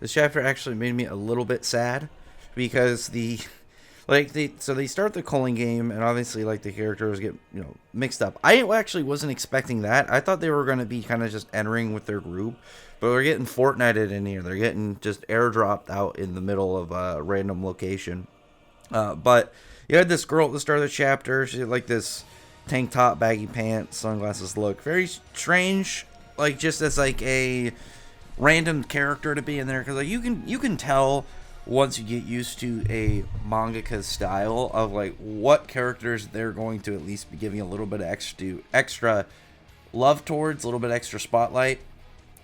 This chapter actually made me a little bit sad because they start the calling game, and obviously like the characters get mixed up. I actually wasn't expecting that. I thought they were going to be kind of just entering with their group, but they're getting Fortnited in here. They're getting just airdropped out in the middle of a random location. But you had this girl at the start of the chapter. She had like this tank top, baggy pants, sunglasses look. Very strange, like just as like a random character to be in there, because like you can tell once you get used to a mangaka's style of like what characters they're going to at least be giving a little bit of extra love towards, a little bit extra spotlight.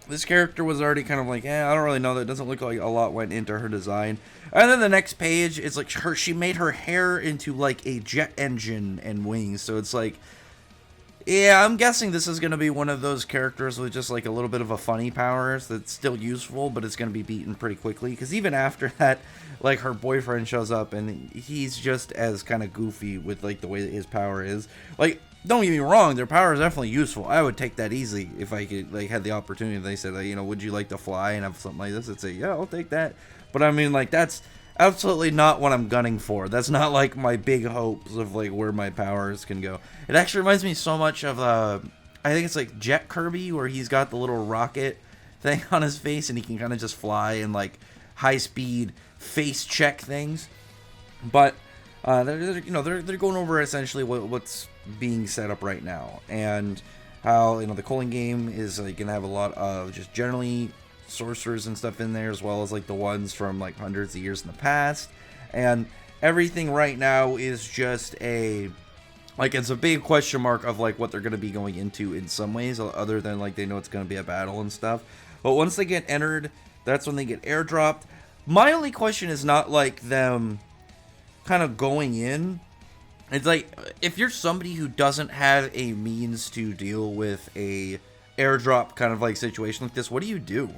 This character was already kind of like, I don't really know. That doesn't look like a lot went into her design. And then the next page, it's like she made her hair into like a jet engine and wings. So it's like, yeah, I'm guessing this is going to be one of those characters with just like a little bit of a funny powers that's still useful, but it's going to be beaten pretty quickly. Because even after that, like her boyfriend shows up and he's just as kind of goofy with like the way that his power is. Like, don't get me wrong, their power is definitely useful. I would take that easily if I could like had the opportunity. They said, like, would you like to fly and have something like this? I'd say, yeah, I'll take that. But I mean, like, that's absolutely not what I'm gunning for. That's not like my big hopes of like where my powers can go. It actually reminds me so much of I think it's like Jet Kirby, where he's got the little rocket thing on his face and he can kind of just fly and like high speed face check things. But they're going over essentially what's being set up right now, and how the calling game is like gonna have a lot of just generally sorcerers and stuff in there, as well as like the ones from like hundreds of years in the past. And everything right now is just it's a big question mark of like what they're going to be going into in some ways, other than like they know it's going to be a battle and stuff. But once they get entered, that's when they get airdropped. My only question is not like them kind of going in. It's like, if you're somebody who doesn't have a means to deal with a airdrop kind of like situation like this, what do you do?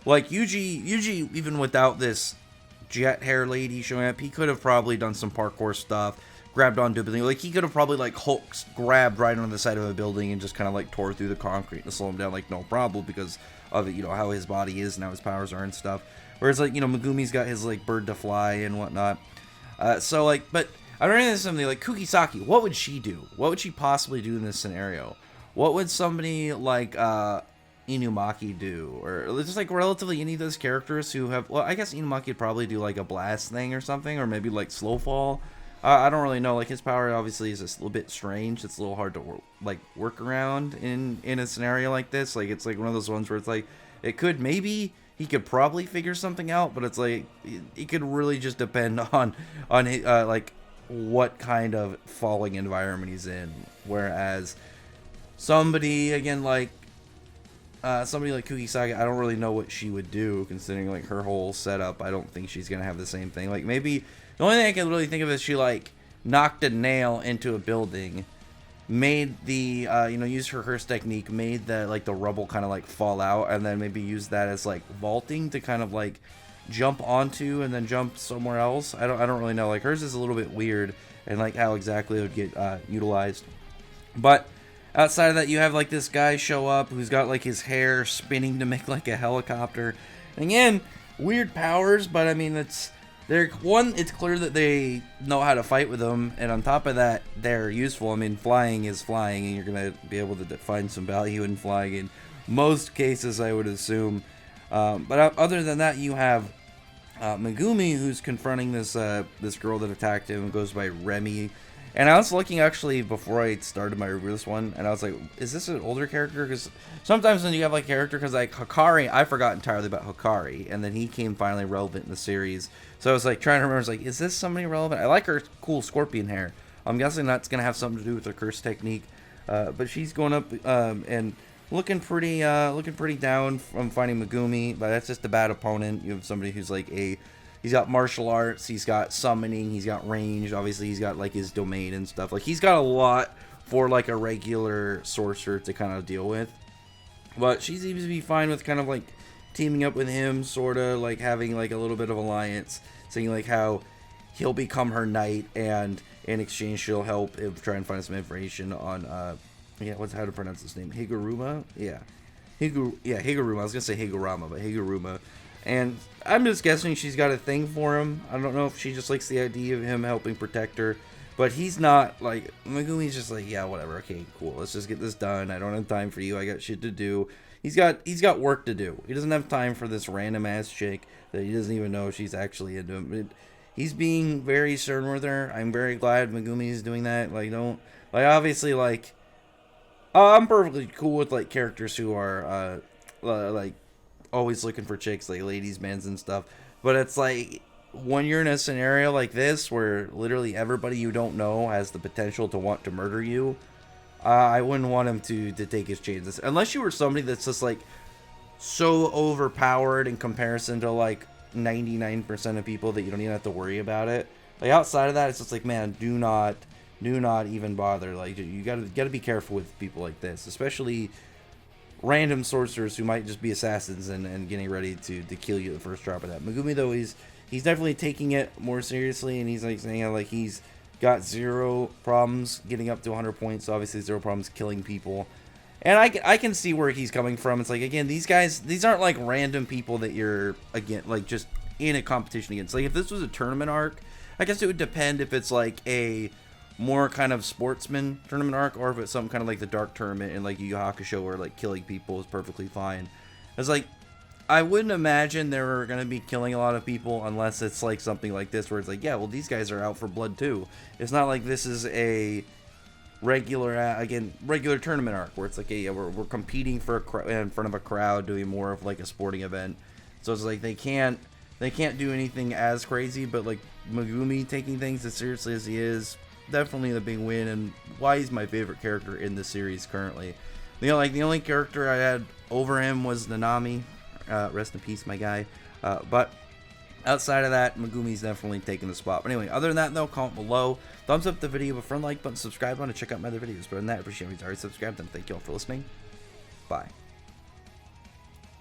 Like Yuji, even without this jet hair lady showing up, he could have probably done some parkour stuff, grabbed onto a building. Like, he could have probably like Hulk grabbed right on the side of a building and just kind of like tore through the concrete and slow him down, like no problem, because of it, how his body is and how his powers are and stuff. Whereas like Megumi's got his like bird to fly and whatnot. So like, but I'm running into something like Kugisaki. What would she do? What would she possibly do in this scenario? What would somebody like Inumaki do? Or just like relatively any of those characters who have, well, I guess Inumaki would probably do like a blast thing or something, or maybe like slow fall. I don't really know. Like, his power obviously is just a little bit strange. It's a little hard to work around in a scenario like this. Like, it's like one of those ones where it's like, it could maybe, he could probably figure something out, but it's like it could really just depend on like what kind of falling environment he's in. Whereas somebody again like somebody like Kugisaki, I don't really know what she would do, considering like her whole setup. I don't think she's gonna have the same thing. Like, maybe the only thing I can really think of is she like knocked a nail into a building, made the used her curse technique, made the like the rubble kind of like fall out, and then maybe use that as like vaulting to kind of like jump onto and then jump somewhere else. I don't really know. Like, hers is a little bit weird, and like how exactly it would get utilized. But outside of that, you have like this guy show up who's got like his hair spinning to make like a helicopter. Again, weird powers, but I mean, it's clear that they know how to fight with them, and on top of that, they're useful. I mean, flying is flying, and you're gonna be able to find some value in flying in most cases, I would assume. But other than that, you have Megumi, who's confronting this girl that attacked him, and goes by Remy. And I was looking actually before I started my review of this one, and I was like, is this an older character? Because sometimes when you have like a character, because like Hikari, I forgot entirely about Hikari, and then he came finally relevant in the series. So I was like trying to remember, I was like, is this somebody relevant? I like her cool scorpion hair. I'm guessing that's gonna have something to do with her curse technique. But she's going up and looking pretty down from fighting Megumi, but that's just a bad opponent. You have somebody who's like he's got martial arts, he's got summoning, he's got range, obviously he's got like his domain and stuff. Like, he's got a lot for like a regular sorcerer to kind of deal with. But she seems to be fine with kind of like teaming up with him, sort of like having like a little bit of alliance, saying like how he'll become her knight, and in exchange she'll help him try and find some information on how to pronounce his name, Higuruma. Higuruma. I was gonna say Higurama, but Higuruma. And I'm just guessing she's got a thing for him. I don't know if she just likes the idea of him helping protect her. But he's not, like, Megumi's just like, yeah, whatever, okay, cool, let's just get this done. I don't have time for you, I got shit to do. He's got work to do. He doesn't have time for this random ass chick that he doesn't even know she's actually into him. He's being very stern with her. I'm very glad Megumi is doing that. Like, don't, like, obviously, like, I'm perfectly cool with, like, characters who are, like, always looking for chicks, like ladies' mans and stuff. But it's like, when you're in a scenario like this where literally everybody you don't know has the potential to want to murder you, I wouldn't want him to take his chances. Unless you were somebody that's just like so overpowered in comparison to like 99% of people that you don't even have to worry about it. Like outside of that, it's just like, man, do not even bother. Like you gotta be careful with people like this, especially random sorcerers who might just be assassins and getting ready to kill you at the first drop of that. Megumi though, he's definitely taking it more seriously, and he's like saying how, like, he's got 0 problems getting up to 100 points. Obviously 0 problems killing people, and I can see where he's coming from. It's like, again, these guys, these aren't like random people that you're, again, like just in a competition against. Like if this was a tournament arc, I guess it would depend if it's like a more kind of sportsman tournament arc, or if it's some kind of like the dark tournament in like Yu Yu Hakusho where like killing people is perfectly fine. It's like, I wouldn't imagine they're going to be killing a lot of people unless it's like something like this where it's like, yeah, well, these guys are out for blood too. It's not like this is a regular tournament arc where it's like, hey, yeah, we're competing for in front of a crowd, doing more of like a sporting event. So it's like they can't do anything as crazy, but like Megumi taking things as seriously as he is, definitely the big win, and why he's my favorite character in the series currently. You know, like the only character I had over him was Nanami. Rest in peace, my guy. But outside of that, Megumi's definitely taking the spot. But anyway, other than that, though, comment below. Thumbs up the video, a friend, like button, subscribe button to check out my other videos. But other than that, I appreciate you already subscribed, and thank you all for listening. Bye.